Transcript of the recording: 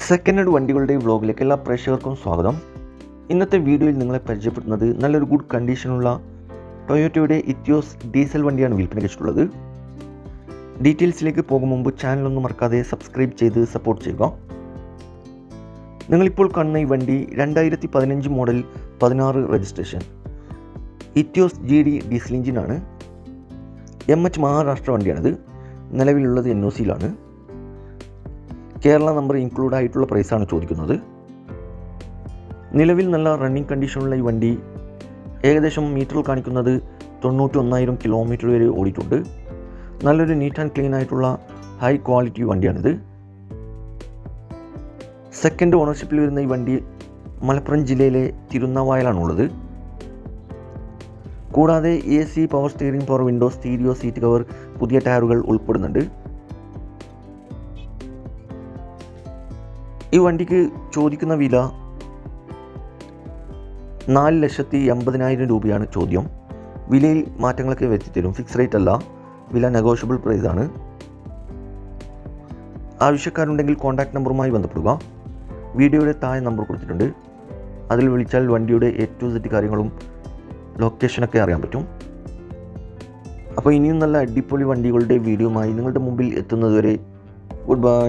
Second hand വണ്ടികളുടെ വ്ലോഗിലേക്ക് എല്ലാ പ്രേക്ഷകർക്കും സ്വാഗതം. ഇന്നത്തെ വീഡിയോയിൽ നിങ്ങളെ പരിചയപ്പെടുത്തുന്നത് നല്ലൊരു ഗുഡ് കണ്ടീഷനുള്ള ടൊയോട്ടയുടെ ഇത്തിയോസ് ഡീസൽ വണ്ടിയാണ് വിൽപ്പനയ്ക്ക് വെച്ചിട്ടുള്ളത്. ഡീറ്റെയിൽസിലേക്ക് പോകും മുമ്പ് ചാനലൊന്നും മറക്കാതെ സബ്സ്ക്രൈബ് ചെയ്ത് സപ്പോർട്ട് ചെയ്യുക. നിങ്ങളിപ്പോൾ കാണുന്ന ഈ വണ്ടി 2015 മോഡൽ 16 രജിസ്ട്രേഷൻ ഇത്തിയോസ് GD ഡീസൽ എഞ്ചിനാണ്. MH മഹാരാഷ്ട്ര വണ്ടിയാണിത്. നിലവിലുള്ളത് NOCയിലാണ്. കേരള നമ്പർ ഇൻക്ലൂഡ് ആയിട്ടുള്ള പ്രൈസാണ് ചോദിക്കുന്നത്. നിലവിൽ നല്ല റണ്ണിങ് കണ്ടീഷനുള്ള ഈ വണ്ടി ഏകദേശം മീറ്ററിൽ കാണിക്കുന്നത് 91,000 കിലോമീറ്റർ വരെ ഓടിയിട്ടുണ്ട്. നല്ലൊരു നീറ്റ് ആൻഡ് ക്ലീൻ ആയിട്ടുള്ള ഹൈ ക്വാളിറ്റി വണ്ടിയാണിത്. സെക്കൻഡ് ഓണർഷിപ്പിൽ വരുന്ന ഈ വണ്ടി മലപ്പുറം ജില്ലയിലെ തിരുനാവായലാണുള്ളത്. കൂടാതെ AC, power steering, power window, stereo, seat cover, പുതിയ ടയറുകൾ ഉൾപ്പെടുന്നുണ്ട്. ഈ വണ്ടിക്ക് ചോദിക്കുന്ന വില 4,80,000 രൂപയാണ് ചോദ്യം. വിലയിൽ മാറ്റങ്ങളൊക്കെ വരുത്തിത്തരും. ഫിക്സ് റേറ്റ് അല്ല, വില നെഗോഷ്യബിൾ പ്രൈസാണ്. ആവശ്യക്കാരുണ്ടെങ്കിൽ കോൺടാക്ട് നമ്പറുമായി ബന്ധപ്പെടുക. വീഡിയോയുടെ താഴെ നമ്പർ കൊടുത്തിട്ടുണ്ട്. അതിൽ വിളിച്ചാൽ വണ്ടിയുടെ A to Z കാര്യങ്ങളും ലൊക്കേഷനൊക്കെ അറിയാൻ പറ്റും. അപ്പോൾ ഇനിയും നല്ല അടിപൊളി വണ്ടികളുടെ വീഡിയോയുമായി നിങ്ങളുടെ മുമ്പിൽ എത്തുന്നതുവരെ ഗുഡ് ബൈ.